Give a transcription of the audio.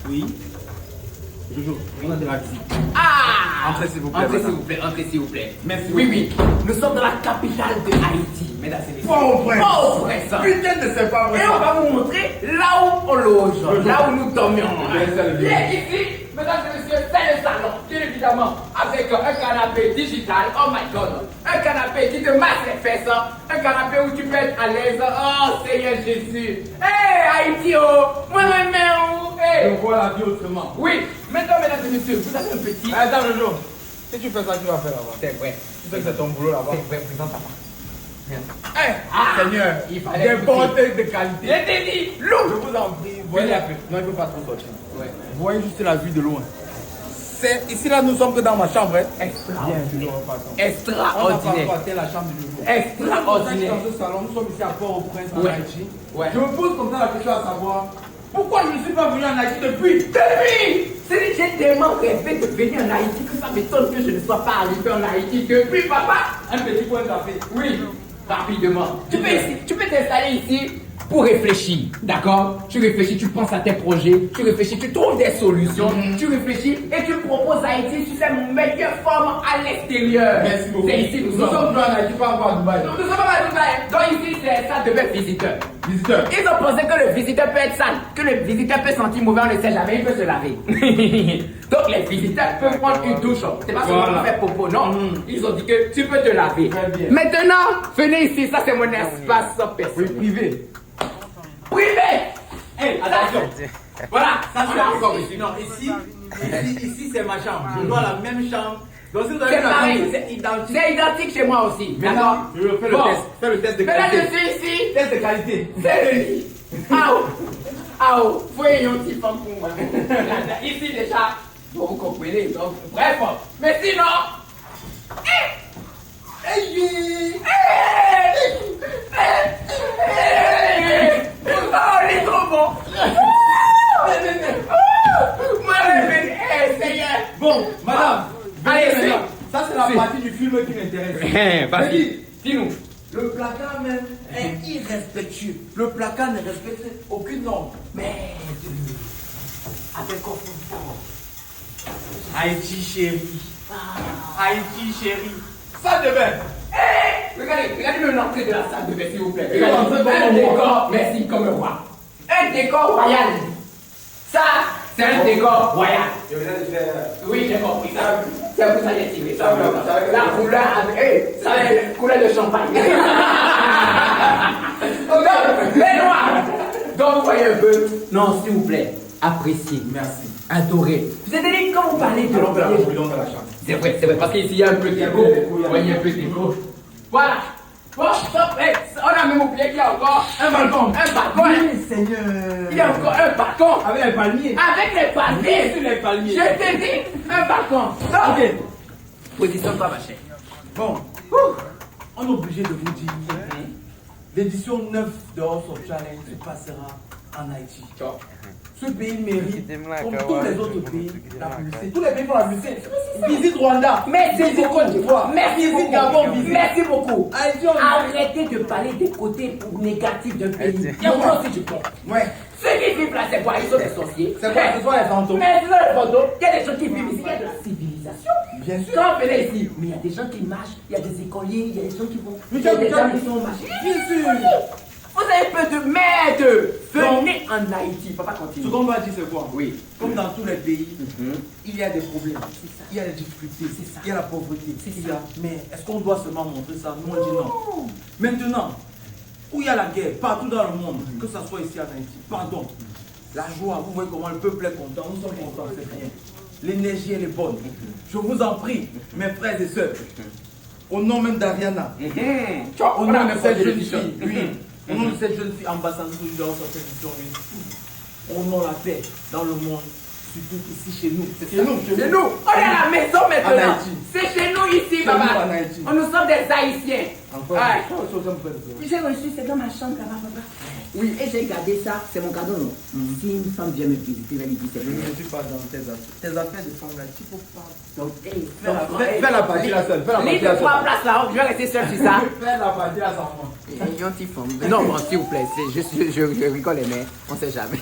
Oui. Jojo, on a de la visite. Ah! Entrez s'il vous plaît. Entrez s'il vous plaît, entrez s'il vous plaît. Merci Oui, beaucoup. oui. Nous sommes dans la capitale de Haïti, mesdames et messieurs. Port-au-Prince. Port-au-Prince. Putain de c'est pas vrai. Et on va vous montrer là où on loge, là où nous dormions. Bien. Bien ici, mesdames et messieurs, c'est le salon, bien évidemment, avec un canapé digital, oh my god, un canapé qui te masse les fesses, un canapé où tu peux être à l'aise, oh Seigneur Jésus. Hey Haïti, oh, moi je m'aime, hey. Je vois la vie autrement. Oui, maintenant mesdames et messieurs, vous avez un petit... Attends, Jojo. Si tu fais ça, tu vas faire là-bas. C'est vrai. Tu sais que c'est ton boulot là-bas. C'est vrai, présente ta part. Seigneur, il fallait des bons textes de qualité. Je t'ai dit, Je loup. vous en prie, voyez un peu. Non, il ne peut pas trop sortir. Ouais. Vous voyez juste la vue de loin. Ici là, nous sommes que dans ma chambre. Hein. Extraordinaire. Bien, on va pas Extraordinaire. passer la chambre du jour. Extraordinaire. Dans ce salon, nous sommes ici à Port-au-Prince en Ouais. Haïti. Ouais. Je me pose comme ça la question à savoir pourquoi je ne suis pas venu en Haïti depuis. J'ai tellement rêvé de venir en Haïti que ça m'étonne que je ne sois pas arrivé en Haïti depuis, papa. Un petit point de café. Oui, rapidement. Tu peux t'installer ici pour réfléchir, d'accord? Tu réfléchis, tu penses à tes projets, tu réfléchis, tu trouves des solutions, tu réfléchis et tu proposes Haïti sur ses meilleures formes à l'extérieur. Merci beaucoup. C'est ici, Nous sommes venus en Haïti, pas encore à Dubaï. Nous sommes pas à Dubaï. Donc ici, c'est ça devait être visiteur. Visiteur. Ils ont pensé que le visiteur peut être sale, que le visiteur peut sentir mauvais, on ne sait jamais, il peut se laver. Donc les visiteurs peuvent prendre une douche. C'est pas seulement pour faire popo, non. Ils ont dit que tu peux te laver. Très bien. Maintenant, venez ici, ça c'est mon espace Oui, personnel. privé. Privé. Hey, attention. Voilà, Ça on c'est a encore encore ici. Non, ici c'est ma chambre. Je dois la même chambre. Donc si vous avez C'est la pareil, chambre, c'est identique. C'est identique chez moi aussi. D'accord. Maintenant, je fais le Bon. test. Fais le test de Maintenant, je qualité. suis ici. Test de qualité. C'est le lit. Ao, voyez un petit femme pour moi. Ici déjà, bon, vous comprenez. Donc, bref, mais sinon, oh, il est trop bon. Moi, Seigneur. Bon, madame. Allez, venez c'est- maintenant. Ça c'est la c'est- partie du film qui m'intéresse. Vas-y, dis-nous. Le placard même est irrespectueux. Le placard ne respecte aucune norme. Mais, avec confiance. Haïti chérie. Haïti chérie. Ça devait. Regardez même l'entrée de la salle de bain, s'il vous plaît. Et l'entrée comme Un un décor, merci, comme un roi. Un décor royal. Ça, c'est un décor royal. Je venais de faire. Oui, j'ai compris ça. C'est vous allez tirer ça. La couleur avec. Ça, c'est la couleur de champagne. Donc, les noirs. Donc, voyez un peu. Non, s'il vous plaît, appréciez. Merci. Adorez. Vous êtes dit, quand vous parlez de Allons vers la l'entrée. bouillon de la chambre. C'est vrai, parce qu'ici il y a un peu d'écho. Oui, il y a un peu d'écho. Voilà. Bon, stop, hey, on a même oublié qu'il y a encore un balcon. Un balcon. Seigneur. Il y a encore un balcon. Avec les palmiers. Avec les palmiers. Sur les palmiers. Je te dis, un balcon. Stop. Ok. Position-toi, ma chère. Bon. On est obligé de vous dire. L'édition 9 de House of Challenge se passera en Haïti. Ciao. Ce pays mérite, comme tous les autres pays, la publicité. Tous les pays font la publicité. Visite Rwanda. Merci Visite beaucoup. Côte d'Ivoire. Merci Visite beaucoup. Gabon. Visite. Merci beaucoup. Haïti, on Arrêtez de parler des côtés négatifs d'un pays. Il y a moi aussi du bon. Ouais. Ceux qui vivent là, c'est quoi? Ils sont des sorciers. C'est quoi? Ce sont les fantômes. Mais ce sont les fantômes. Il y a des gens qui vivent ici. Il y a de la civilisation. Bien sûr. Quand on venait ici, mais il y a des gens qui marchent, il y a des écoliers, il y a des gens qui vont. Mais Il y a des Michel, gens qui sont marchés. Bien sûr. Vous avez peu de merde. Venez en Haïti. Papa Ce continue. qu'on va dire, c'est quoi? Oui. Comme dans tous les pays, il y a des problèmes, il y a des difficultés, C'est ça. il y a la pauvreté, C'est il y ça. a... Mais est-ce qu'on doit seulement montrer ça? Nous on dit non. Maintenant, où il y a la guerre, partout dans le monde, que ce soit ici en Haïti, pardon, la joie, vous voyez comment le peuple est content, nous sommes contents, c'est bien. L'énergie elle est bonne. Je vous en prie, mes frères et sœurs, au nom même d'Ariana, au nom de cette jeune fille, oui, au nom de cette jeune fille ambassadrice de la sortie, prenons la paix dans le monde, surtout ici chez nous. C'est chez nous, Chez nous. On est à la maison En maintenant. Haïti. C'est chez nous ici, Chez papa. nous en Haïti. Nous sommes des Haïtiens. Encore Ouais. une chose, j'aime faire ça. J'ai reçu, c'est dans ma chambre là-bas, papa. Oui, et j'ai gardé ça, c'est mon cadeau, non? Si une femme vient me visiter, elle me dit c'est Je ne suis pas dans tes affaires. Tes affaires de femme là, tu peux pas. Donc, hey, Fais la partie là seule. Fais la partie Livre là trois seule. places là, je vais rester seul sur ça. Fais la partie là sans moi. Non, bon, s'il vous plaît, je rigole, mais on sait jamais.